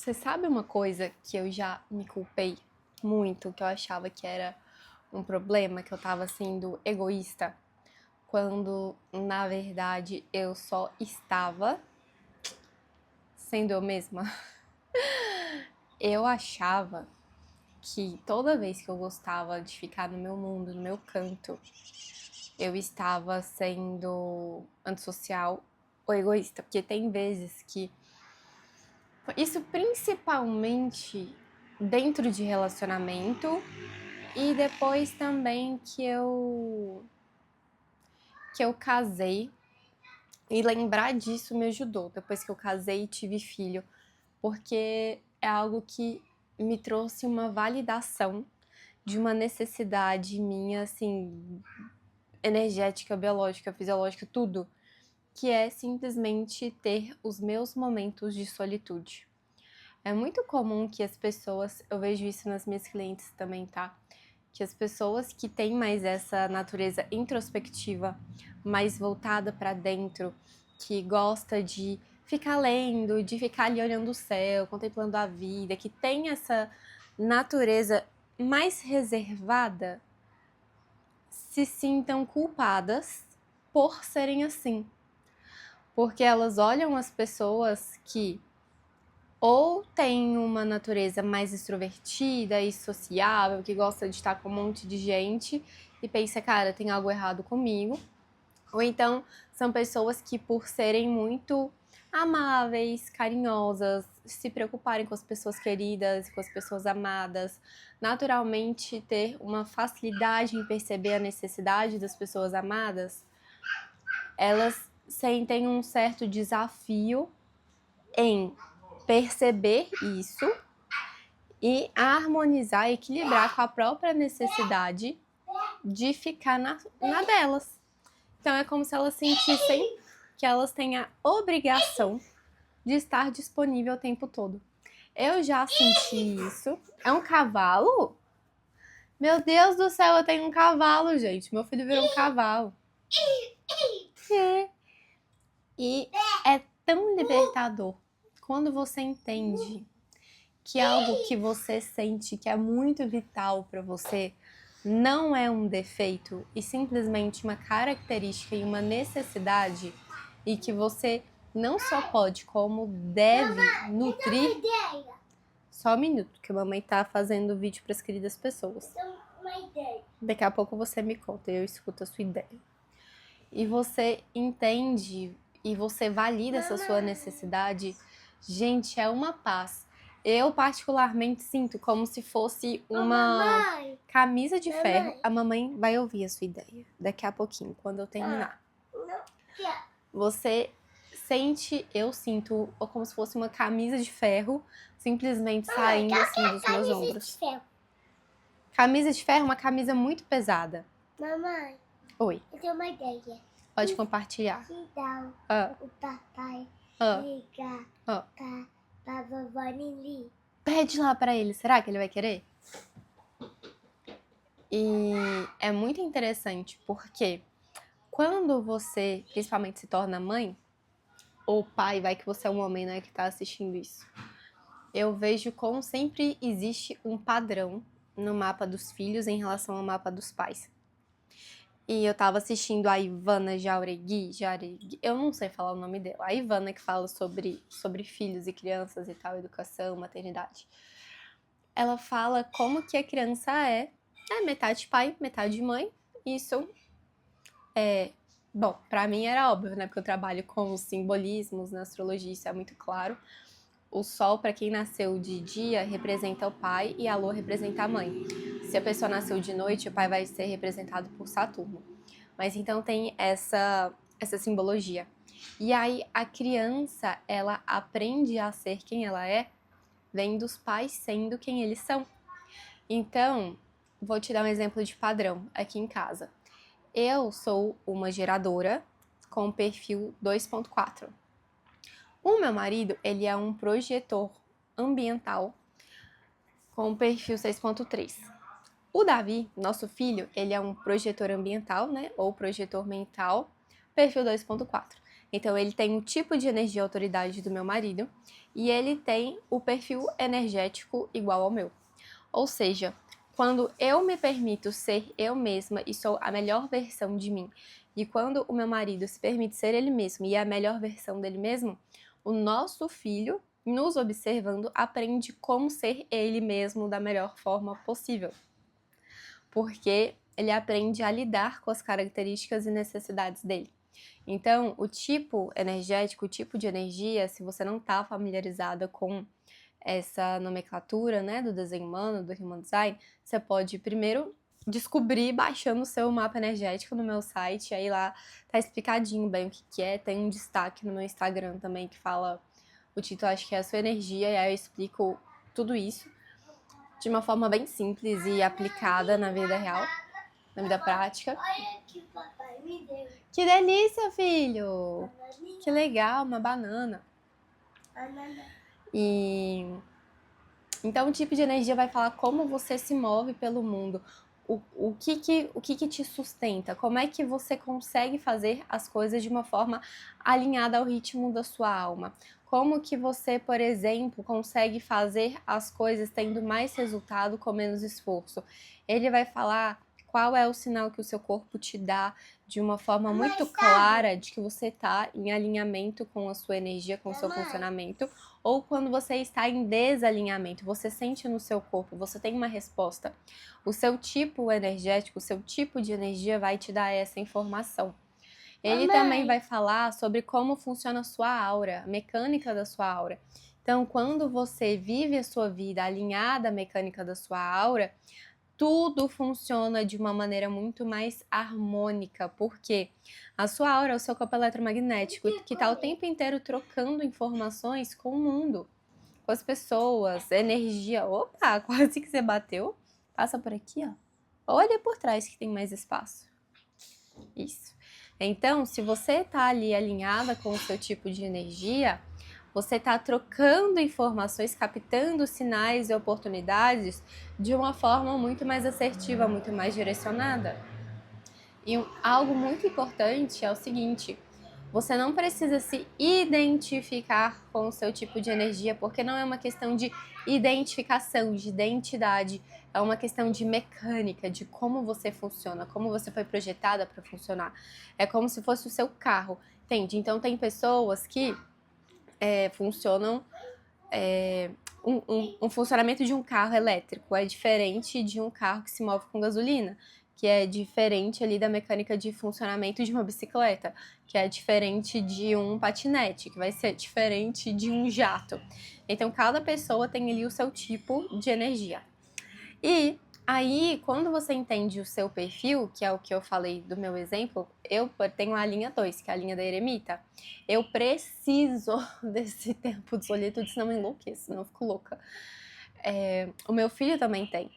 Você sabe uma coisa que eu já me culpei muito, que eu achava que era um problema, que eu tava sendo egoísta, quando na verdade eu só estava sendo eu mesma? Eu achava que toda vez que eu gostava de ficar no meu mundo, no meu canto, eu estava sendo antissocial ou egoísta, porque tem vezes que isso principalmente dentro de relacionamento e depois também que eu casei e lembrar disso me ajudou depois que eu casei e tive filho, porque é algo que me trouxe uma validação de uma necessidade minha, assim, energética, biológica, fisiológica, tudo, que é simplesmente ter os meus momentos de solitude. É muito comum que as pessoas, eu vejo isso nas minhas clientes também, tá? Que as pessoas que têm mais essa natureza introspectiva, mais voltada para dentro, que gosta de ficar lendo, de ficar ali olhando o céu, contemplando a vida, que tem essa natureza mais reservada, se sintam culpadas por serem assim. Porque elas olham as pessoas que ou têm uma natureza mais extrovertida e sociável, que gosta de estar com um monte de gente e pensa, cara, tem algo errado comigo. Ou então são pessoas que, por serem muito amáveis, carinhosas, se preocuparem com as pessoas queridas, com as pessoas amadas, naturalmente ter uma facilidade em perceber a necessidade das pessoas amadas, elas sentem um certo desafio em perceber isso e harmonizar, equilibrar com a própria necessidade de ficar na delas. Então é como se elas sentissem que elas têm a obrigação de estar disponível o tempo todo. Eu já senti isso. É um cavalo? Meu Deus do céu, eu tenho um cavalo, gente. Meu filho virou um cavalo. É. E é tão libertador quando você entende que algo que você sente que é muito vital para você não é um defeito e simplesmente uma característica e uma necessidade e que você não só pode, como deve nutrir. Só um minuto, que a mamãe tá fazendo vídeo para as queridas pessoas. Daqui a pouco você me conta, eu escuto a sua ideia. E você entende e você valida essa sua necessidade, gente, é uma paz. Eu particularmente sinto como se fosse uma camisa de ferro. A mamãe vai ouvir a sua ideia daqui a pouquinho, quando eu terminar. Você sente, eu sinto como se fosse uma camisa de ferro simplesmente saindo assim dos meus ombros. Camisa de ferro é uma camisa muito pesada. Mamãe, Oi, eu tenho uma ideia. pode compartilhar. Então, o papai liga pra vovó Lili. Pede lá pra ele, será que ele vai querer? E é muito interessante porque quando você, principalmente, se torna mãe, ou pai, vai que você é um homem, né, que tá assistindo isso, eu vejo como sempre existe um padrão no mapa dos filhos em relação ao mapa dos pais. E eu tava assistindo a Ivana Jauregui, eu não sei falar o nome dela, a Ivana que fala sobre filhos e crianças e tal, educação, maternidade. Ela fala como que a criança é metade pai, metade mãe. Isso bom, pra mim era óbvio, né? Porque eu trabalho com os simbolismos na astrologia, isso é muito claro. O sol, para quem nasceu de dia, representa o pai e a lua representa a mãe. Se a pessoa nasceu de noite, o pai vai ser representado por Saturno. Mas então tem essa simbologia. E aí a criança, ela aprende a ser quem ela é, vendo os pais sendo quem eles são. Então, vou te dar um exemplo de padrão aqui em casa. Eu sou uma geradora com perfil 2.4. O meu marido, ele é um projetor ambiental com perfil 6.3. O Davi, nosso filho, ele é um projetor ambiental, né, ou projetor mental, perfil 2.4. Então, ele tem o tipo de energia e autoridade do meu marido e ele tem o perfil energético igual ao meu. Ou seja, quando eu me permito ser eu mesma e sou a melhor versão de mim, e quando o meu marido se permite ser ele mesmo e é a melhor versão dele mesmo, o nosso filho, nos observando, aprende como ser ele mesmo da melhor forma possível. Porque ele aprende a lidar com as características e necessidades dele. Então, o tipo energético, o tipo de energia, se você não está familiarizada com essa nomenclatura, né, do desenho humano, do Human Design, você pode primeiro descobrir baixando o seu mapa energético no meu site, aí lá tá explicadinho bem o que é, tem um destaque no meu Instagram também que fala, o título acho que é a sua energia, e aí eu explico tudo isso de uma forma bem simples e aplicada na vida real, na vida prática. Olha que papai me deu. Que delícia, filho! Bananinha. Que legal, uma banana. Banana. E então o tipo de energia vai falar como você se move pelo mundo, o que te sustenta, como é que você consegue fazer as coisas de uma forma alinhada ao ritmo da sua alma. Como que você, por exemplo, consegue fazer as coisas tendo mais resultado com menos esforço. Ele vai falar qual é o sinal que o seu corpo te dá de uma forma muito clara de que você está em alinhamento com a sua energia, com o seu funcionamento, ou quando você está em desalinhamento, você sente no seu corpo, você tem uma resposta. O seu tipo energético, o seu tipo de energia vai te dar essa informação. Ele também vai falar sobre como funciona a sua aura, a mecânica da sua aura. Então, quando você vive a sua vida alinhada à mecânica da sua aura, tudo funciona de uma maneira muito mais harmônica, porque a sua aura é o seu campo eletromagnético, que está o tempo inteiro trocando informações com o mundo, com as pessoas, energia. Opa, quase que você bateu. Passa por aqui, ó. Olha por trás que tem mais espaço. Isso. Então, se você está ali alinhada com o seu tipo de energia, você está trocando informações, captando sinais e oportunidades de uma forma muito mais assertiva, muito mais direcionada. E algo muito importante é o seguinte: você não precisa se identificar com o seu tipo de energia, porque não é uma questão de identificação, de identidade, é uma questão de mecânica, de como você funciona, como você foi projetada para funcionar. É como se fosse o seu carro, entende? Então tem pessoas que funcionam. Um funcionamento de um carro elétrico é diferente de um carro que se move com gasolina, que é diferente ali da mecânica de funcionamento de uma bicicleta, que é diferente de um patinete, que vai ser diferente de um jato. Então, cada pessoa tem ali o seu tipo de energia. E aí, quando você entende o seu perfil, que é o que eu falei do meu exemplo, eu tenho a linha 2, que é a linha da eremita. Eu preciso desse tempo de solitude, senão eu enlouqueço, senão eu fico louca. O meu filho também tem.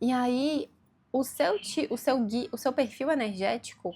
E aí, o seu perfil energético,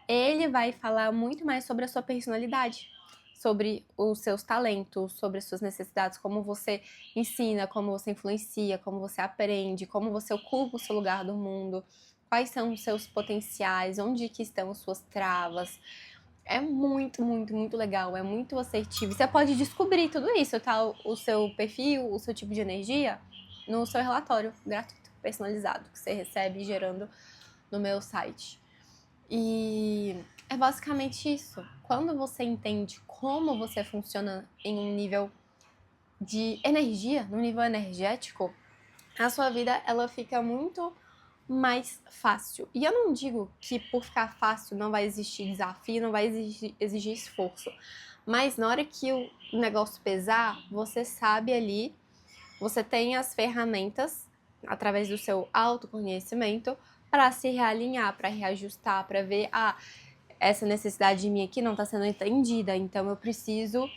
ele vai falar muito mais sobre a sua personalidade, sobre os seus talentos, sobre as suas necessidades, como você ensina, como você influencia, como você aprende, como você ocupa o seu lugar do mundo, quais são os seus potenciais, onde que estão as suas travas. É muito, muito, muito legal, é muito assertivo. Você pode descobrir tudo isso, tá? O seu perfil, o seu tipo de energia, no seu relatório gratuito, personalizado, que você recebe gerando no meu site. E é basicamente isso. Quando você entende como você funciona em um nível de energia, no nível energético, a sua vida ela fica muito mais fácil. E eu não digo que por ficar fácil não vai existir desafio, não vai exigir esforço. Mas na hora que o negócio pesar, você sabe ali, você tem as ferramentas através do seu autoconhecimento para se realinhar, para reajustar, para ver, essa necessidade de mim aqui não está sendo entendida, então eu preciso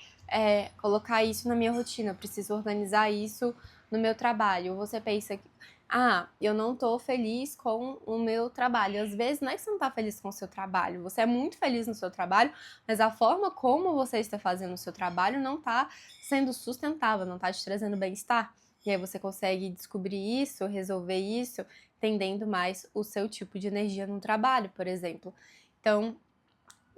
colocar isso na minha rotina, eu preciso organizar isso no meu trabalho. Você pensa que, eu não tô feliz com o meu trabalho. Às vezes não é que você não tá feliz com o seu trabalho, você é muito feliz no seu trabalho, mas a forma como você está fazendo o seu trabalho não tá sendo sustentável, não tá te trazendo bem-estar. E aí você consegue descobrir isso, resolver isso, entendendo mais o seu tipo de energia no trabalho, por exemplo. Então,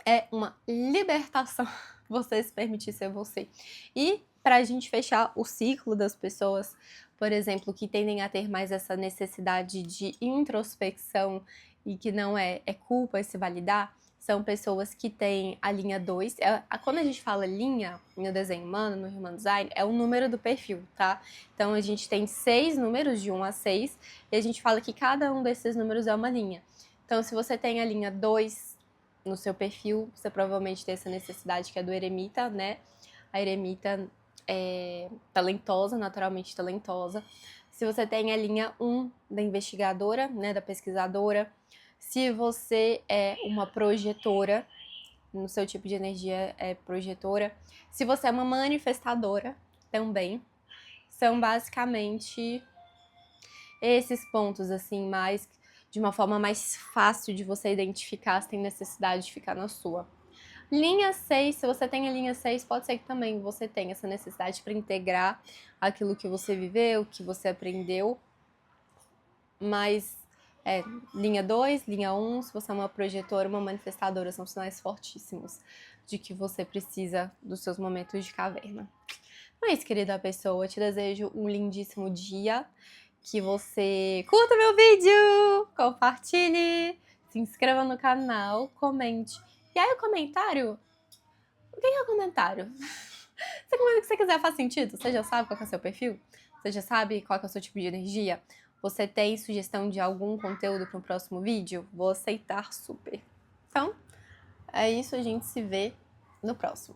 é uma libertação você se permitir ser você. E pra gente fechar o ciclo das pessoas, por exemplo, que tendem a ter mais essa necessidade de introspecção e que não é culpa se validar, são pessoas que têm a linha 2. Quando a gente fala linha no desenho humano, no Human Design, é o número do perfil, tá? Então a gente tem 6 números, de 1 a 6, e a gente fala que cada um desses números é uma linha. Então, se você tem a linha 2 no seu perfil, você provavelmente tem essa necessidade que é do eremita, né? A eremita é talentosa, naturalmente talentosa. Se você tem a linha 1 da investigadora, né, da pesquisadora. Se você é uma projetora, no seu tipo de energia é projetora. Se você é uma manifestadora, também. São basicamente esses pontos, assim, mais de uma forma mais fácil de você identificar se tem necessidade de ficar na sua. Linha 6, se você tem a linha 6, pode ser que também você tenha essa necessidade para integrar aquilo que você viveu, que você aprendeu. Mas, linha 2, linha 1, se você é uma projetora, uma manifestadora, são sinais fortíssimos de que você precisa dos seus momentos de caverna. Então é isso, querida pessoa. Eu te desejo um lindíssimo dia. Que você curta meu vídeo, compartilhe, se inscreva no canal, comente. E aí o comentário? O que é o comentário? Se o que você quiser faz sentido? Você já sabe qual é o seu perfil? Você já sabe qual é o seu tipo de energia? Você tem sugestão de algum conteúdo para o próximo vídeo? Vou aceitar super. Então, é isso, a gente se vê no próximo.